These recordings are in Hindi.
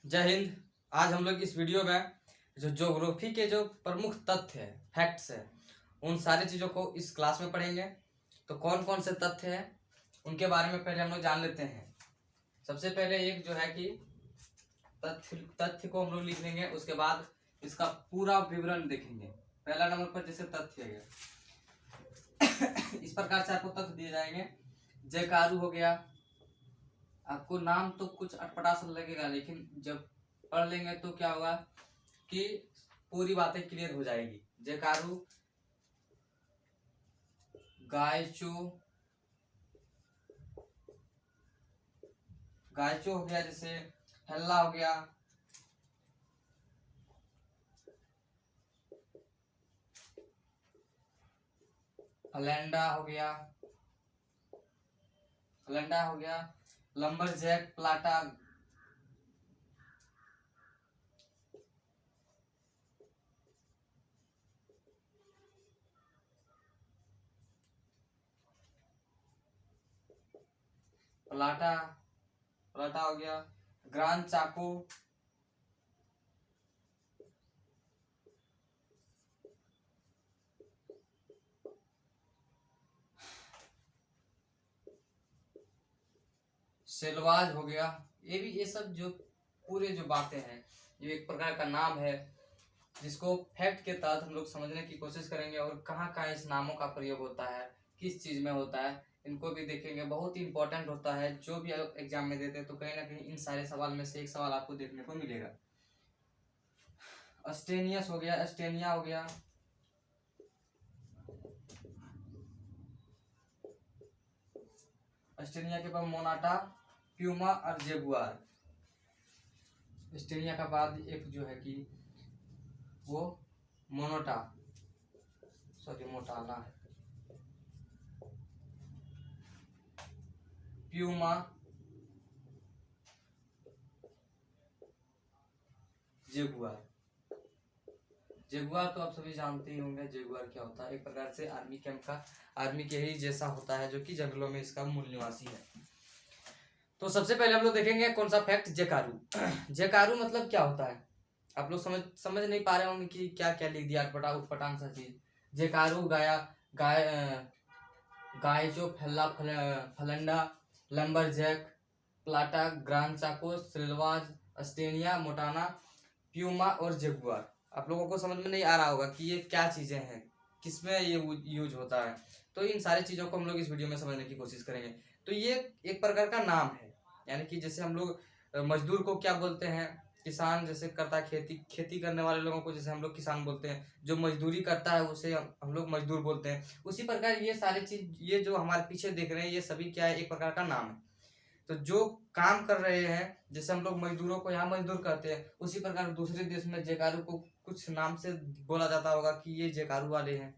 जय हिंद। आज हम लोग इस वीडियो में जो ज्योग्राफी के जो प्रमुख तथ्य है, फैक्ट्स है, उन सारी चीज़ों को इस क्लास में पढ़ेंगे। तो कौन कौन से तथ्य हैं उनके बारे में पहले हम लोग जान लेते हैं। सबसे पहले एक जो है कि तथ्य को हम लोग लिख लेंगे, उसके बाद इसका पूरा विवरण देखेंगे। पहला नंबर पर जैसे तथ्य है इस प्रकार से आपको तथ्य दिए जाएंगे। जयकारू हो गया। आपको नाम तो कुछ अटपटा सा लगेगा, लेकिन जब पढ़ लेंगे तो क्या होगा कि पूरी बातें क्लियर हो जाएगी। जयकारू, गायचो, गायचो हो गया, जैसे हल्ला हो गया, फलेंडा हो गया, फलेंडा हो गया, लंबरजैक, प्लाटा, प्लाटा, प्लाटा हो गया, ग्रांड चाको, सेलवाज हो गया। ये सब जो पूरे जो बातें हैं, ये एक प्रकार का नाम है जिसको फैक्ट के तहत हम लोग समझने की कोशिश करेंगे, और कहाँ कहाँ इस नामों का प्रयोग होता है, किस चीज़ में होता है, इनको भी देखेंगे। बहुत ही इंपॉर्टेंट होता है। जो भी आप एग्जाम में देते हैं तो कहीं ना कहीं इन सारे सवाल में से एक सवाल आपको देखने को मिलेगा। अस्टेनियस हो गया, एस्टेनिया हो गया, अस्टेनिया के बाद मोनाटा, प्यूमा और जेगुआर। एस्टेनिया का बाद एक जो है कि वो मोनोटा, सॉरी मोटाना है, प्यूमा, जेगुआर। जेगुआर तो आप सभी जानते ही होंगे। जेगुआर क्या होता है? एक प्रकार से आर्मी कैंप का, आर्मी के ही जैसा होता है, जो कि जंगलों में इसका मूल निवासी है। तो सबसे पहले हम लोग देखेंगे कौन सा फैक्ट, जेकारू। जेकारू मतलब क्या होता है? आप लोग समझ नहीं पा रहे होंगे कि क्या क्या लिख दिया अटपटा उटपटांग सा चीज। जेकारू गाया, गाय गाय जो फलंडा, लंबरजैक, प्लाटा, ग्रांड चाको, सिल्वाज, अस्टेनिया, मोटाना, प्यूमा और जेगुआर। आप लोगों को समझ में नहीं आ रहा होगा कि ये क्या चीजें हैं, किसमें ये यूज होता है। तो इन सारी चीजों को हम लोग इस वीडियो में समझने की कोशिश करेंगे। तो ये एक प्रकार का नाम है, यानी कि जैसे हम लोग मजदूर को क्या बोलते हैं, किसान जैसे करता है, खेती करने वाले लोगों को जैसे हम लोग किसान बोलते हैं, जो मजदूरी करता है उसे हम लोग मजदूर बोलते हैं। उसी प्रकार ये सारी चीज, ये जो हमारे पीछे देख रहे हैं, ये सभी क्या है, एक प्रकार का नाम है। तो जो काम कर रहे हैं, जैसे हम लोग मजदूरों को यहाँ मजदूर कहते हैं, उसी प्रकार दूसरे देश में जेकारू को कुछ नाम से बोला जाता होगा कि ये जेकारू वाले हैं,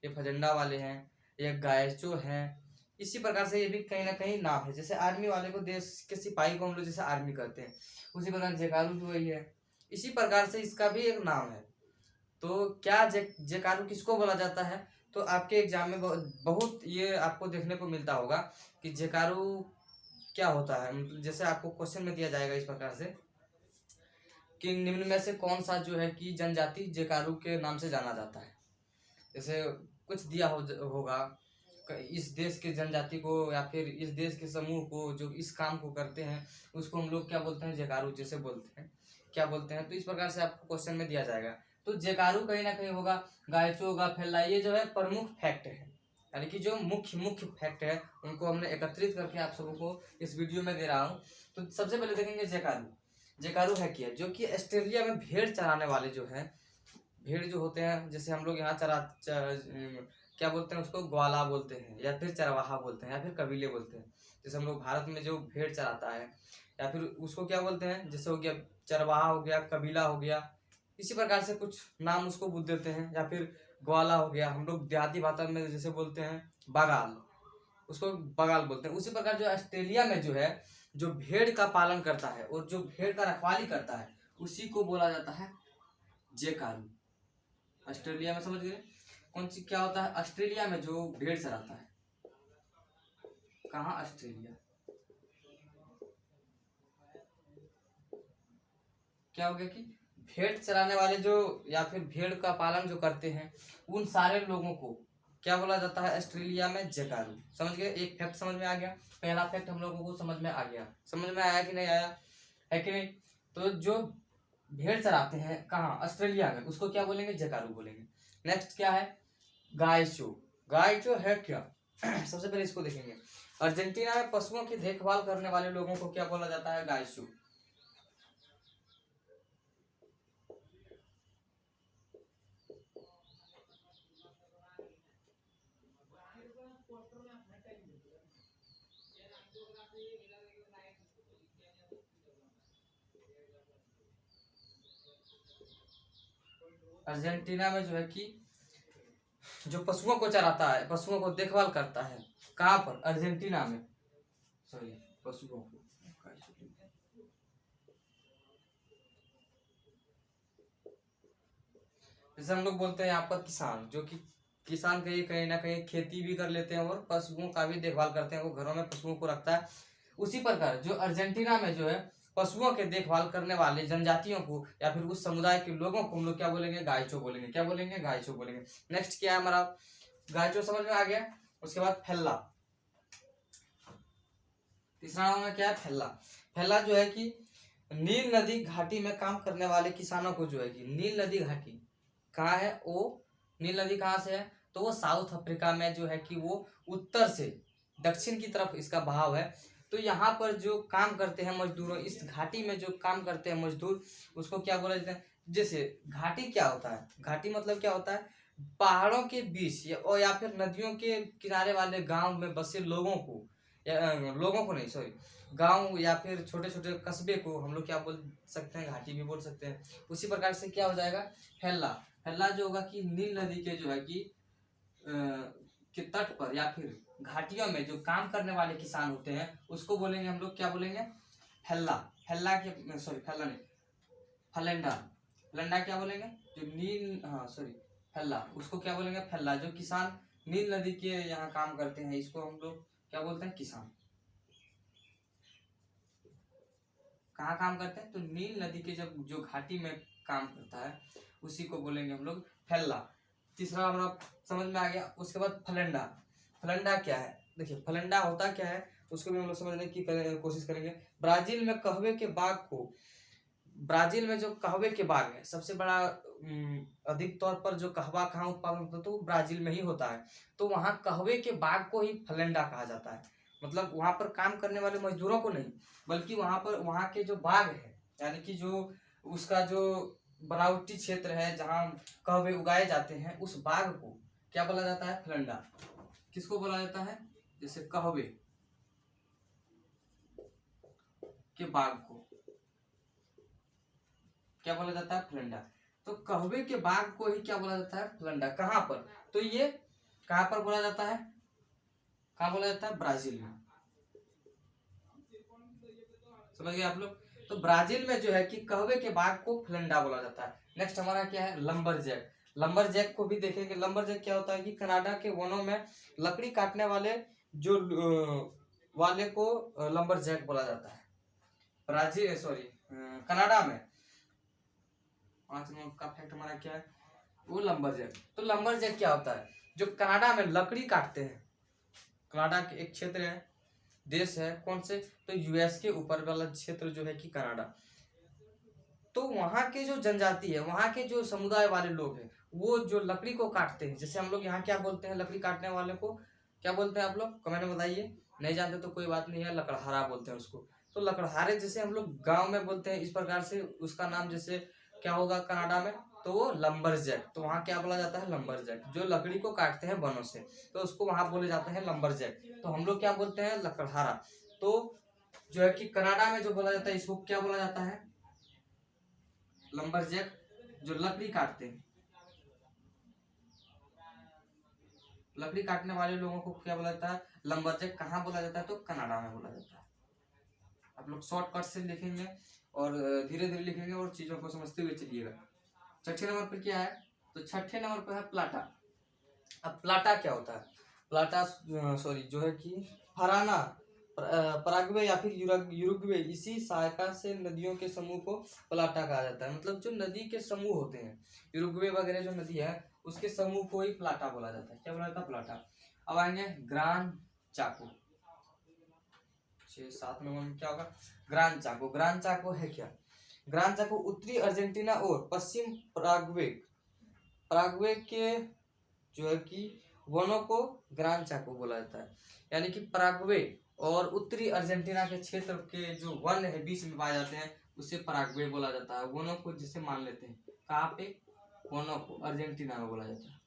ये फजेंडा वाले हैं, ये गायचो हैं। इसी प्रकार से ये भी कहीं ना कहीं नाम है। जैसे आर्मी वाले को, देश के सिपाही को हम लोग जैसे आर्मी करते हैं, उसी प्रकार जेकारू भी वही है। इसी प्रकार से इसका भी एक नाम है। तो क्या जेकारू किसको बोला जाता है? तो आपके एग्जाम में बहुत ये आपको देखने को मिलता होगा कि जेकारू क्या होता है। मतलब जैसे आपको क्वेश्चन में दिया जाएगा इस प्रकार से कि निम्न में से कौन सा जो है कि जनजाति जेकारू के नाम से जाना जाता है। जैसे कुछ दिया होगा, इस देश के जनजाति को या फिर इस देश के समूह को जो इस काम को करते हैं, उसको हम लोग क्या बोलते हैं, जेकारू जैसे बोलते हैं, क्या बोलते हैं। तो इस प्रकार से आपको क्वेश्चन में दिया जाएगा। तो जेकारू कहीं ना कहीं होगा, गायचो होगा, फैला, ये जो है प्रमुख फैक्ट है, यानी कि जो मुख्य मुख्य फैक्ट है उनको हमने एकत्रित करके आप सबों को इस वीडियो में दे रहा हूँ। तो सबसे पहले देखेंगे जेकारू। जेकारू है क्या? जो कि ऑस्ट्रेलिया में भेड़ चराने वाले जो है, भेड़ जो होते हैं, जैसे हम लोग यहाँ क्या बोलते हैं उसको, ग्वाला बोलते हैं, या फिर चरवाहा बोलते हैं, या फिर कबीले बोलते हैं। जैसे हम लोग भारत में जो भेड़ चराता है, या फिर उसको क्या बोलते हैं, जैसे हो गया चरवाहा, हो गया कबीला, हो गया। इसी प्रकार से कुछ नाम उसको बोल देते हैं। या फिर ग्वाला हो गया, हम लोग देहाती भाषा में जैसे बोलते हैं बगाल, उसको बगाल बोलते हैं। उसी प्रकार जो ऑस्ट्रेलिया में जो है, जो भेड़ का पालन करता है और जो भेड़ का रखवाली करता है, उसी को बोला जाता है जेकारू। ऑस्ट्रेलिया में समझ गए कौन सी क्या होता है? ऑस्ट्रेलिया में जो भेड़ चराता है, कहाँ? ऑस्ट्रेलिया। क्या हो गया कि भेड़ चराने वाले जो या फिर भेड़ का पालन जो करते हैं उन सारे लोगों को क्या बोला जाता है ऑस्ट्रेलिया में जकारू। समझ गए, एक फैक्ट समझ में आ गया, पहला फैक्ट हम लोगों को समझ में आ गया। समझ में आया कि नहीं आया, है कि नहीं। तो जो भेड़ चराते हैं कहाँ, ऑस्ट्रेलिया में, उसको क्या बोलेंगे, जकारू बोलेंगे। नेक्स्ट क्या है, गायचो। गायचो है क्या सबसे पहले इसको देखेंगे। अर्जेंटीना में पशुओं की देखभाल करने वाले लोगों को क्या बोला जाता है, गायचो। अर्जेंटीना में जो है कि जो पशुओं को चराता है, पशुओं को देखभाल करता है, कहाँ पर, अर्जेंटीना में, सॉरी पशुओं को, जैसे हम लोग बोलते हैं यहाँ पर किसान, जो कि किसान कहीं ना कहीं खेती भी कर लेते हैं और पशुओं का भी देखभाल करते हैं, वो घरों में पशुओं को रखता है। उसी प्रकार जो अर्जेंटीना में जो है पशुओं के देखभाल करने वाले जनजातियों को या फिर उस समुदाय के लोगों को हम लोग क्या बोलेंगे, गायचो बोलेंगे। क्या बोलेंगे, गायचो बोलेंगे। नेक्स्ट क्या है हमारा, गायचो समझ में आ गया। उसके बाद फैला, तीसरा नाम है क्या है, फैला। फैला जो है कि नील नदी घाटी में काम करने वाले किसानों को जो है कि, नील नदी घाटी कहाँ है, वो नील नदी कहाँ से है, तो वो साउथ अफ्रीका में जो है कि वो उत्तर से दक्षिण की तरफ इसका बहाव है। तो यहाँ पर जो काम करते हैं मजदूरों, इस घाटी में जो काम करते हैं मजदूर, उसको क्या बोला जाता है। जैसे घाटी क्या होता है, घाटी मतलब क्या होता है, पहाड़ों के बीच या फिर नदियों के किनारे वाले गांव में बसे लोगों को, लोगों को नहीं सॉरी, गांव या फिर छोटे छोटे कस्बे को हम लोग क्या बोल सकते हैं, घाटी भी बोल सकते हैं। उसी प्रकार से क्या हो जाएगा, फैला। फैला जो होगा कि नील नदी के जो है कि के तट पर या फिर घाटियों में जो काम करने वाले किसान होते हैं उसको बोलेंगे हम लोग, क्या बोलेंगे, फैला। फैला के सॉरी फैला नहीं, फलेंडा। फलेंडा क्या बोलेंगे, जो नील, हाँ सॉरी फैला, उसको क्या बोलेंगे, फैला। जो किसान नील नदी के यहाँ काम करते हैं इसको हम लोग क्या बोलते हैं, किसान। कहाँ काम करते हैं, तो नील नदी के जब जो घाटी में काम करता है उसी को बोलेंगे हम लोग फैला। तीसरा हमारा समझ में आ गया। उसके बाद फलेंडा। फलेंडा क्या है, देखिए फलेंडा होता क्या है उसको भी हम लोग समझने की कोशिश करेंगे। ब्राजील में कहवे के बाग को, ब्राजील में जो कहवे के बाग है सबसे बड़ा, अधिक तौर पर जो कहवा कहाँ उत्पादन होता है तो ब्राजील में ही होता है। तो वहाँ कहवे के बाग को ही फलेंडा कहा जाता है। मतलब वहां पर काम करने वाले मजदूरों को नहीं, बल्कि वहां पर वहां के जो बाग है, यानी कि जो उसका जो बनावटी क्षेत्र है जहाँ कहवे उगाए जाते हैं, उस बाग को क्या बोला जाता है, फलेंडा। किसको बोला जाता है, जैसे कहवे के बाग को क्या बोला जाता है, फलेंडा। तो कहवे के बाग को ही क्या बोला जाता है, फलेंडा। कहाँ पर, तो ये कहाँ पर बोला जाता है, कहाँ बोला जाता है, ब्राजील में। समझ गए आप लोग। तो ब्राजील में जो है कि कहवे के बाग को फलेंडा बोला जाता है। नेक्स्ट हमारा क्या है, लंबर जैक। लंबर जैक को भी देखेंगे। लंबर जैक क्या होता है कि कनाडा के वनों में लकड़ी काटने वाले जो वाले को लंबर जैक बोला जाता है। ब्राजील सॉरी कनाडा में 5 नंबर का फैक्ट हमारा क्या है, वो लंबर जैक। तो लंबर जैक क्या होता है, जो कनाडा में लकड़ी काटते हैं। कनाडा के एक क्षेत्र है, देश है, कौन से, तो यूएस के ऊपर वाला क्षेत्र जो है कि कनाडा। तो वहाँ के जो जनजाति है, वहाँ के जो समुदाय वाले लोग हैं, वो जो लकड़ी को काटते हैं, जैसे हम लोग यहाँ क्या बोलते हैं, लकड़ी काटने वाले को क्या बोलते हैं, आप लोग कमेंट में बताइए। नहीं जानते तो कोई बात नहीं है, लकड़हारा बोलते हैं उसको। तो लकड़हारे जैसे हम लोग गाँव में बोलते हैं, इस प्रकार से उसका नाम जैसे क्या होगा कनाडा में, तो वो लंबरजैक। तो वहाँ क्या बोला जाता है, लंबरजैक। जो लकड़ी को काटते हैं वनों से, तो उसको वहाँ बोले जाते हैं लंबरजैक। तो हम लोग क्या बोलते हैं, लकड़हारा। तो जो है कि कनाडा में जो बोला जाता है इसको क्या बोला जाता है, लंबरजैक। जो लकड़ी काटते हैं, लकड़ी काटने वाले लोगों को क्या बोला जाता है, लंबरजैक। कहाँ बोला जाता है, तो कनाडा में बोला जाता है। आप लोग शॉर्टकट से लिखेंगे और धीरे धीरे लिखेंगे और चीजों को समझते हुए चलिएगा। छठे नंबर पर क्या है, तो छठे नंबर पर है प्लाटा। अब प्लाटा क्या होता है, प्लाटा सॉरी जो है कि फराना। पराग्वे या फिर यूरुग्वे, इसी शाखा से नदियों के समूह को प्लाटा कहा जाता है। मतलब जो नदी के समूह होते हैं, यूरुग्वे वगैरह जो नदी है उसके समूह को ही प्लाटा बोला जाता है। क्या बोला जाता है? प्लाटा। अब आएंगे ग्रान चाको। 6-7 नंबर में क्या होगा? ग्रान चाको। ग्रान चाको है क्या? ग्रान चाको उत्तरी अर्जेंटीना और पश्चिम पराग्वे पराग्वे के जो है कि वनों को ग्रान चाको बोला जाता है। यानी कि पराग्वे और उत्तरी अर्जेंटीना के क्षेत्र के जो वन है बीच में पाए जाते हैं उसे पराग्वे बोला जाता है। वनों को जिसे मान लेते हैं, कहाँ पे? वनों को अर्जेंटीना में बोला जाता है।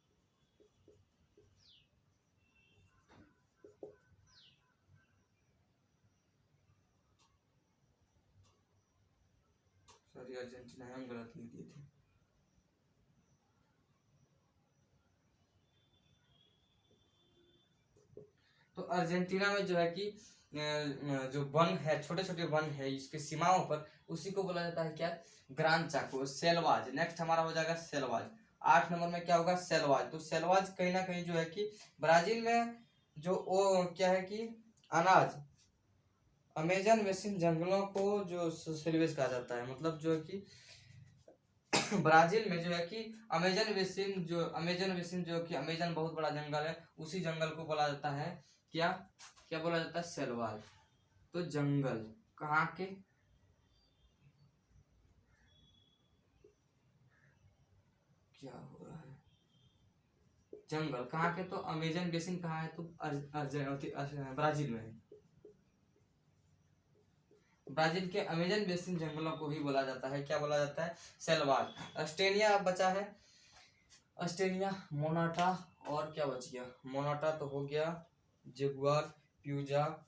सॉरी, अर्जेंटीना हम गलत लिख दिए थे। तो अर्जेंटीना में जो है कि जो वन है, छोटे छोटे वन है इसके सीमाओं पर, उसी को बोला जाता है क्या? ग्रान चाको। सेलवाज नेक्स्ट हमारा हो जाएगा सेलवाज। 8 नंबर में क्या होगा? सेलवाज। तो सेलवाज कहीं ना कहीं जो है कि ब्राजील में जो क्या है कि अनाज अमेजन बेसिन जंगलों को जो सेलवेज कहा जाता है। मतलब जो है कि ब्राजील में जो है कि अमेजन बेसिन जो कि अमेजन बहुत बड़ा जंगल है, उसी जंगल को बोला जाता है क्या? क्या बोला जाता है? सेलवाज। तो जंगल कहाँ के? क्या हो रहा है? जंगल कहाँ के? तो अमेजन बेसिन कहाँ है? तो ब्राजील में है। ब्राजील के अमेजन बेसिन जंगलों को ही बोला जाता है, क्या बोला जाता है? सेलवाज। ऑस्ट्रेलिया अब बचा है। ऑस्ट्रेलिया मोनाटा और क्या बच गया? मोनाटा तो हो गया, जेगुआर, प्यूजा,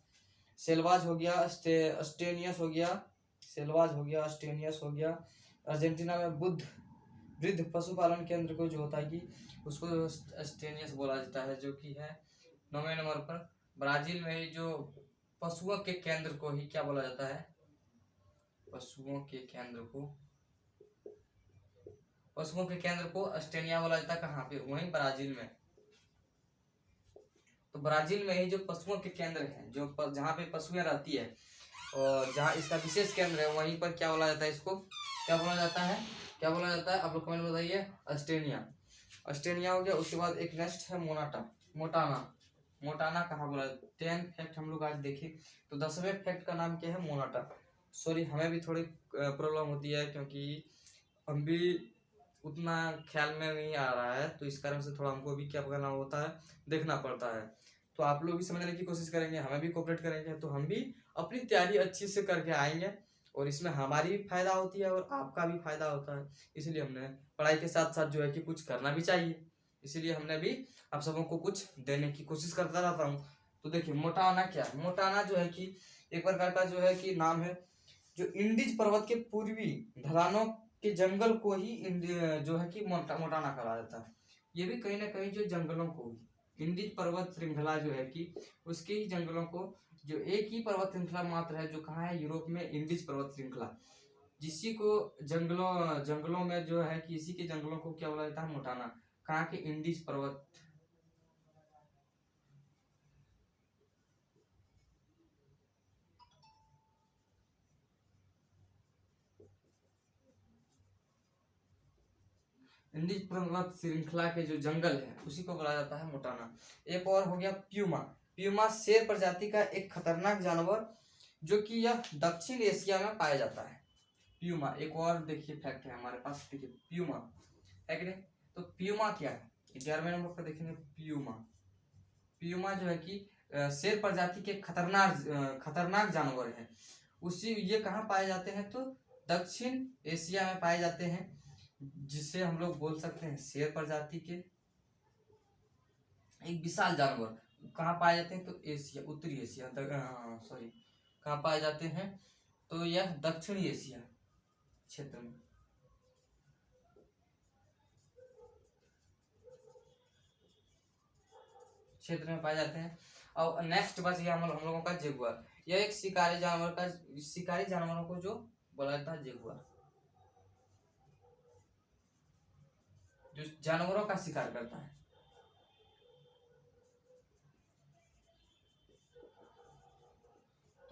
सेलवाज हो गया, अस्टेनियस हो गया, सेलवाज हो गया, अस्टेनियस हो गया। अर्जेंटीना में वृद्ध पशुपालन केंद्र को जो होता है कि उसको अस्टेनियस बोला जाता है, जो कि है 9वें नंबर पर। ब्राजील में ही जो पशुओं के केंद्र को ही क्या बोला जाता है? पशुओं के केंद्र को अस्टेनिया बोला जाता है। कहाँ पे? वहीं ब्राजील में। तो ब्राजील में ही जो पशुओं के केंद्र हैं, जो जहाँ पे पशुएं रहती है और जहाँ इसका विशेष केंद्र है, वहीं पर क्या बोला जाता है? इसको क्या बोला जाता है? क्या बोला जाता है? आप लोग कमेंट में बताइए। अस्टेनिया। अस्टेनिया हो गया। उसके बाद एक नेक्स्ट है मोटाना। मोटाना कहाँ बोला? 10 फैक्ट हम लोग आज देखे, तो 10वें फैक्ट का नाम क्या है? मोनाटा। सॉरी, हमें भी थोड़ी प्रॉब्लम होती है क्योंकि हम भी उतना ख्याल में नहीं आ रहा है, तो इस कारण से थोड़ा हमको भी क्या करना होता है, देखना पड़ता है। तो आप लोग भी समझने की कोशिश करेंगे, हमें भी कोऑपरेट करेंगे, तो हम भी अपनी तैयारी अच्छी से करके आएंगे और इसमें हमारी भी फायदा होती है और आपका भी फायदा होता है। इसलिए हमने पढ़ाई के साथ साथ जो है कि कुछ करना भी चाहिए, इसीलिए हमने भी आप सबों को कुछ देने की कोशिश करता रहता हूँ। तो देखिए मोटाना क्या है? मोटाना जो है कि एक प्रकार का जो है कि नाम है, जो इंडीज पर्वत के पूर्वी ढलानों के जंगल को ही जो है कि मोटाना कहा जाता है। ये भी कहीं ना कहीं जो जंगलों को, इंडीज पर्वत श्रृंखला जो है कि उसके ही जंगलों को, जो एक ही पर्वत श्रृंखला मात्र है जो कहाँ है? यूरोप में, इंडीज पर्वत श्रृंखला, जिसी को जंगलों में जो है कि इसी के जंगलों को क्या बोला जाता है? मोटाना। कहाँ के? इंडीज पर्वत। इंडीज पर्वत श्रृंखला के जो जंगल है उसी को बोला जाता है मोटाना। एक और हो गया प्यूमा। प्यूमा शेर प्रजाति का एक खतरनाक जानवर जो कि यह दक्षिण एशिया में पाया जाता है। प्यूमा एक और देखिए फैक्ट है हमारे पास, देखिए प्यूमा है कि नहीं? तो प्यूमा क्या है? 11वें नंबर पर देखेंगे प्यूमा। प्यूमा जो है कि शेर प्रजाति के खतरनाक जानवर है। उसी ये कहाँ पाए जाते हैं? तो दक्षिण एशिया में पाए जाते हैं, जिसे हम लोग बोल सकते हैं शेर प्रजाति के एक विशाल जानवर। कहाँ पाए जाते हैं? तो एशिया, उत्तरी एशिया, सॉरी, कहाँ पाए जाते हैं? तो यह दक्षिणी एशिया क्षेत्र में पाए जाते हैं। और नेक्स्ट बच गया हम लोगों का जेगुआर। यह एक शिकारी जानवरों को जो बोला जाता है जेगुआर, जो जानवरों का शिकार करता है।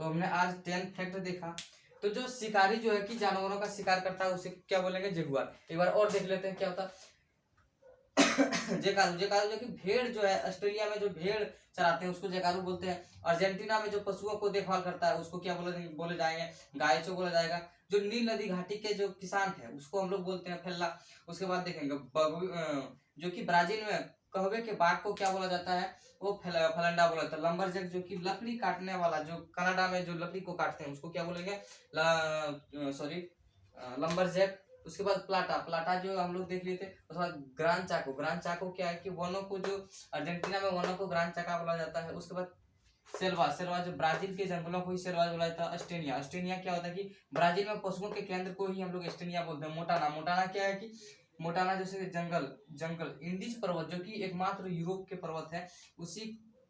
तो हमने आज 10 फैक्ट देखा। तो जो शिकारी जो है कि जानवरों का शिकार करता है उसे क्या बोलेंगे? जगुआर। एक बार और देख लेते हैं क्या होता है। जेकारू, जेकारू जो कि भेड़ जो है, ऑस्ट्रेलिया में जो भेड़ चराते हैं उसको जेकारू बोलते हैं। अर्जेंटीना में जो पशुओं को देखभाल करता है उसको क्या बोले जाएंगे? गायचो बोला जाएगा। जो नील नदी घाटी के जो किसान है उसको हम लोग बोलते हैं फेल्ला। उसके बाद देखेंगे जो कि ब्राजील में कहवे के बाघ को क्या बोला जाता है? वो फलंडा बोला जाता है। लंबरजैक जो कि लकड़ी काटने वाला, जो कनाडा में जो लकड़ी को काटते हैं उसको क्या बोलेंगे? सॉरी, लंबरजैक। उसके बाद प्लाटा, प्लाटा जो हम लोग देख लिए थे। उसके बाद ग्रांड चाको, ग्रांड चाको क्या है कि वनों को, जो अर्जेंटीना में वनों को ग्रांड चाका बोला जाता है। उसके बाद सेल्वा, सेल्वा जो ब्राजील के जंगलों को ही सेल्वा बोला जाता है। अस्टेनिया, अस्टेनिया क्या होता है कि ब्राजील में पशुओं के केंद्र को ही हम लोग अस्टेनिया बोलते हैं। मोटाना, मोटाना क्या है कि मोटाना जैसे जंगल, जंगल इंडीज पर्वत जो कि एकमात्र यूरोप के पर्वत है, उसी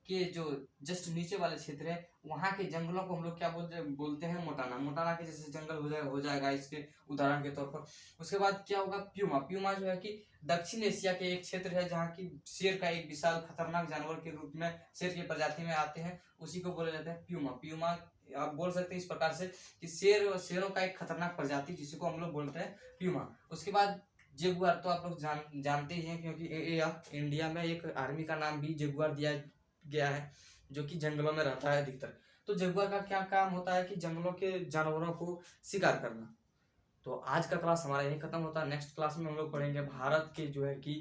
के जो जस्ट नीचे वाले क्षेत्र है वहां के जंगलों को हम लोग क्या बोलते हैं? मोटाना। मोटाना के जैसे जंगल हो जाएगा इसके उदाहरण के तौर पर। उसके बाद क्या होगा? प्यूमा, प्यूमा जो है कि दक्षिण एशिया के एक क्षेत्र है जहाँ की शेर का एक विशाल खतरनाक जानवर के रूप में शेर की प्रजाति में आते हैं, उसी को बोला जाता है प्यूमा। प्यूमा आप बोल सकते हैं इस प्रकार से कि शेरों का एक खतरनाक प्रजाति जिसको हम लोग बोलते हैं प्यूमा। उसके बाद जेगुआर तो आप लोग जानते ही हैं, क्योंकि इंडिया में एक आर्मी का नाम भी जेगुआर दिया गया है जो कि जंगलों में रहता है अधिकतर। तो जेगुआर का क्या काम होता है कि जंगलों के जानवरों को शिकार करना। तो आज का क्लास हमारा यही खत्म होता है। नेक्स्ट क्लास में हम लोग पढ़ेंगे भारत के जो है कि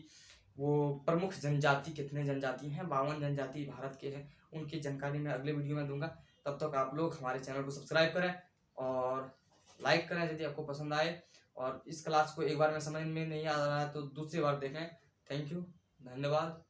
वो प्रमुख जनजाति कितने जनजाति हैं। 52 जनजाति भारत के हैं, उनकी जानकारी मैं अगले वीडियो में दूंगा। तब तक आप लोग हमारे चैनल को सब्सक्राइब करें और लाइक करें यदि आपको पसंद आए। और इस क्लास को एक बार में समझ में नहीं आ रहा है तो दूसरी बार देखें। थैंक यू, धन्यवाद।